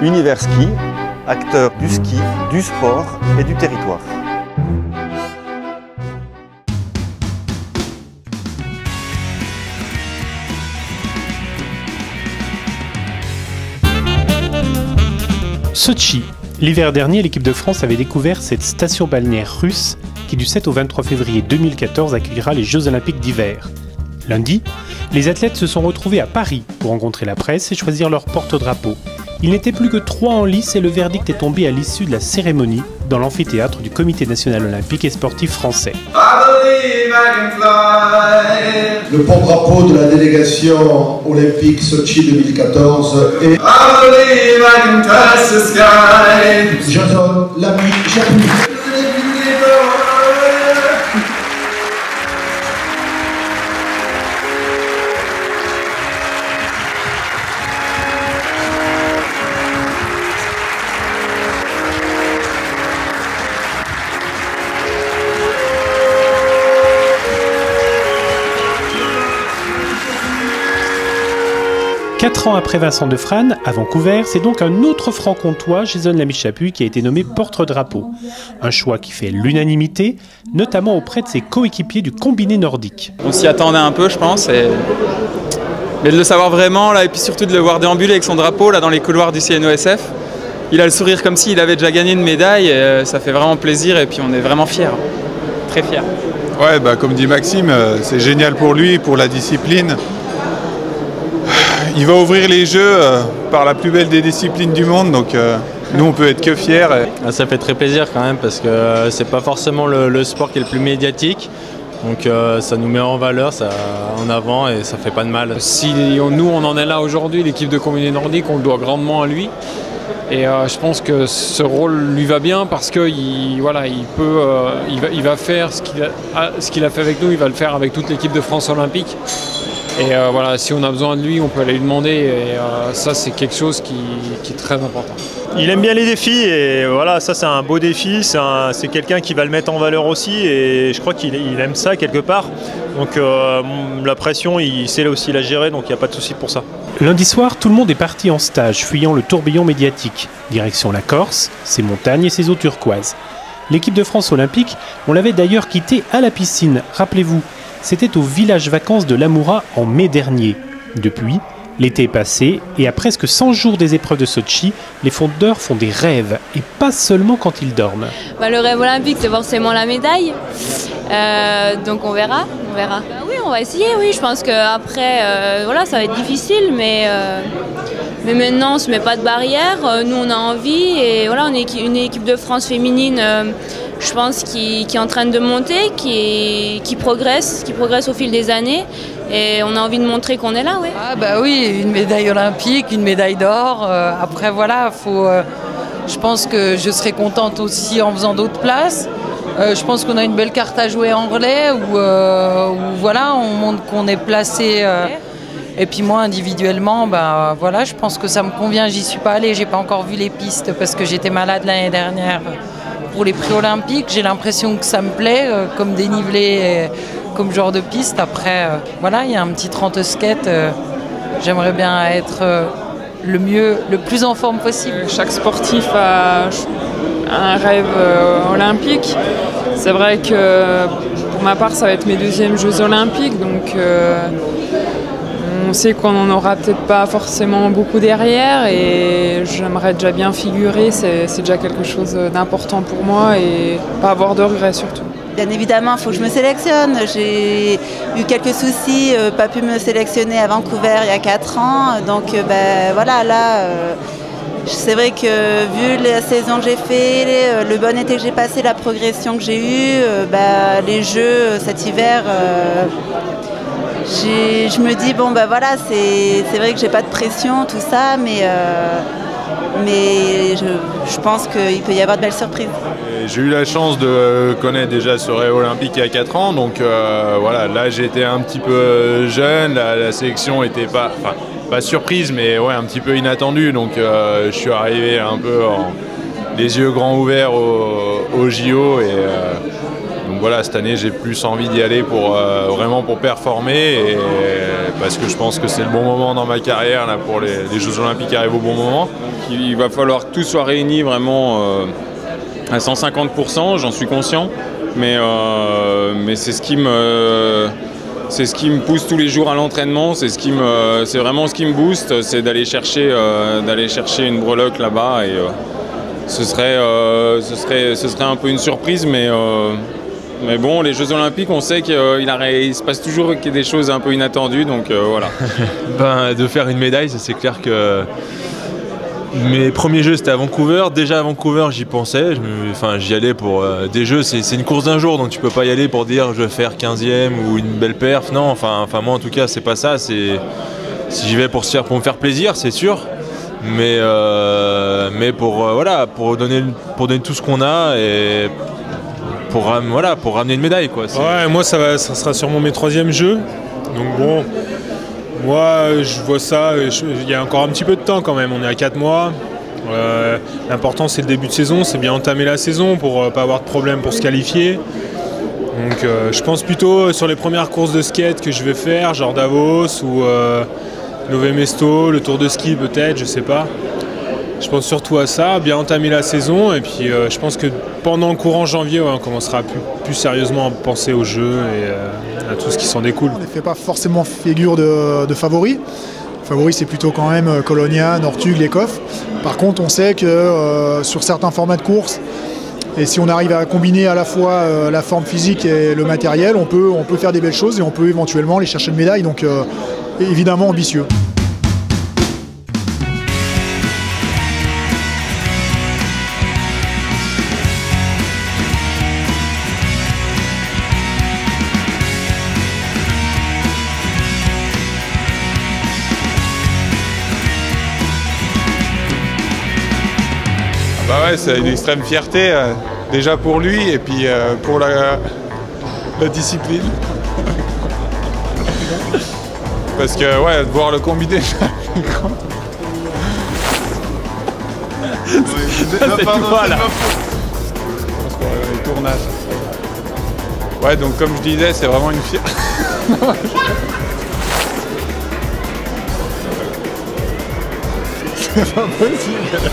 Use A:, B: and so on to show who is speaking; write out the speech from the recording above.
A: Univers Ski, acteur du ski, du sport et du territoire.
B: Sotchi. L'hiver dernier, l'équipe de France avait découvert cette station balnéaire russe qui du 7 au 23 février 2014 accueillera les Jeux Olympiques d'hiver. Lundi, les athlètes se sont retrouvés à Paris pour rencontrer la presse et choisir leur porte-drapeau. Il n'était plus que 3 en lice et le verdict est tombé à l'issue de la cérémonie dans l'amphithéâtre du Comité national olympique et sportif français.
C: Le porte-drapeau de la délégation olympique Sotchi 2014 est Jason Lamy Chapuis.
B: 4 ans après Vincent Defrane, à Vancouver, c'est donc un autre franc-comtois, Jason Lamy Chapuis, qui a été nommé porte-drapeau. Un choix qui fait l'unanimité, notamment auprès de ses coéquipiers du combiné nordique.
D: On s'y attendait un peu, je pense, mais de le savoir vraiment, là, et puis surtout de le voir déambuler avec son drapeau là, dans les couloirs du CNOSF. Il a le sourire comme s'il avait déjà gagné une médaille, et ça fait vraiment plaisir, et puis on est vraiment fiers, très fiers.
E: Ouais, comme dit Maxime, c'est génial pour lui, pour la discipline. Il va ouvrir les Jeux par la plus belle des disciplines du monde, donc nous on peut être que fiers.
F: Ça fait très plaisir quand même parce que c'est pas forcément le sport qui est le plus médiatique, donc ça nous met en valeur, en avant et ça fait pas de mal.
G: Si nous on en est là aujourd'hui, l'équipe de combiné nordique, on le doit grandement à lui. Et je pense que ce rôle lui va bien parce qu'il va faire ce qu'il a fait avec nous, il va le faire avec toute l'équipe de France olympique. Et si on a besoin de lui, on peut aller lui demander. Et ça, c'est quelque chose qui est très important.
H: Il aime bien les défis et voilà, ça c'est un beau défi. C'est quelqu'un qui va le mettre en valeur aussi et je crois qu'il aime ça quelque part. Donc la pression, il sait aussi la gérer, donc il n'y a pas de souci pour ça.
B: Lundi soir, tout le monde est parti en stage, fuyant le tourbillon médiatique. Direction la Corse, ses montagnes et ses eaux turquoises. L'équipe de France olympique, on l'avait d'ailleurs quitté à la piscine, rappelez-vous. C'était au village vacances de l'Amoura en mai dernier. Depuis, l'été est passé et à presque 100 jours des épreuves de Sotchi, les fondeurs font des rêves et pas seulement quand ils dorment.
I: Le rêve olympique, c'est forcément la médaille. Donc on verra. Oui, on va essayer, oui. Je pense qu'après, ça va être difficile, mais maintenant on ne se met pas de barrière. Nous, on a envie et voilà, on est une équipe de France féminine. Je pense qui est en train de monter, qui progresse au fil des années et on a envie de montrer qu'on est là. Oui.
J: Oui, une médaille olympique, une médaille d'or. Après voilà, je pense que je serai contente aussi en faisant d'autres places. Je pense qu'on a une belle carte à jouer en relais où on montre qu'on est placé. Et puis moi individuellement, je pense que ça me convient. J'y suis pas allée, j'ai pas encore vu les pistes parce que j'étais malade l'année dernière. Pour les prix olympiques, j'ai l'impression que ça me plaît comme dénivelé, comme genre de piste. Après, il y a un petit 30 skate. J'aimerais bien être le plus en forme possible.
K: Chaque sportif a un rêve olympique. C'est vrai que pour ma part, ça va être mes 2e Jeux olympiques. Donc on sait qu'on n'en aura peut-être pas forcément beaucoup derrière et j'aimerais déjà bien figurer, c'est déjà quelque chose d'important pour moi et pas avoir de regrets surtout.
L: Bien évidemment, il faut que je me sélectionne. J'ai eu quelques soucis, pas pu me sélectionner à Vancouver il y a 4 ans. Donc c'est vrai que vu la saison que j'ai fait, le bon été que j'ai passé, la progression que j'ai eue, les Jeux cet hiver... je me dis c'est vrai que j'ai pas de pression tout ça mais je pense qu'il peut y avoir de belles surprises.
E: J'ai eu la chance de connaître déjà ce rêve olympique il y a 4 ans donc là j'étais un petit peu jeune, la sélection était pas surprise mais un petit peu inattendue donc je suis arrivé un peu les yeux grands ouverts au JO et donc voilà, cette année j'ai plus envie d'y aller pour vraiment pour performer et parce que je pense que c'est le bon moment dans ma carrière là, pour les Jeux Olympiques qui arrivent au bon moment.
M: Il va falloir que tout soit réuni vraiment à 150%, j'en suis conscient, mais c'est ce qui me pousse tous les jours à l'entraînement, c'est vraiment ce qui me booste, c'est d'aller chercher une breloque là-bas et ce serait un peu une surprise, mais bon, les Jeux Olympiques, on sait qu'il se passe toujours des choses un peu inattendues, donc voilà.
N: De faire une médaille, c'est clair que mes premiers jeux c'était à Vancouver. Déjà à Vancouver j'y pensais, j'y allais pour des jeux, c'est une course d'un jour, donc tu peux pas y aller pour dire je vais faire 15e ou une belle perf. Non, enfin moi en tout cas c'est pas ça, si j'y vais pour me faire plaisir, c'est sûr. Mais pour donner tout ce qu'on a et pour ramener une médaille quoi.
O: Ouais, moi ça sera sûrement mes 3e jeux. Donc bon, moi je vois ça, il y a encore un petit peu de temps quand même, on est à 4 mois. L'important c'est le début de saison, c'est bien entamer la saison pour pas avoir de problème pour se qualifier. Donc je pense plutôt sur les premières courses de skate que je vais faire, genre Davos ou Nové Mesto, le tour de ski peut-être, je sais pas. Je pense surtout à ça, bien entamer la saison et puis je pense que pendant le courant janvier, on commencera plus sérieusement à penser aux jeux et à tout ce qui s'en découle.
P: On ne fait pas forcément figure de favoris. Favoris c'est plutôt quand même Colonia, Nortug, Lecoff. Par contre on sait que sur certains formats de course, et si on arrive à combiner à la fois la forme physique et le matériel, on peut faire des belles choses et on peut éventuellement aller chercher une médaille, donc évidemment ambitieux.
Q: Bah ouais, c'est une extrême fierté, déjà pour lui et puis pour la discipline. Parce que ouais, de voir le combiné,
M: c'est toi là.
Q: Les tournages. Ouais, donc comme je disais, c'est vraiment une fierté.
P: C'est pas possible.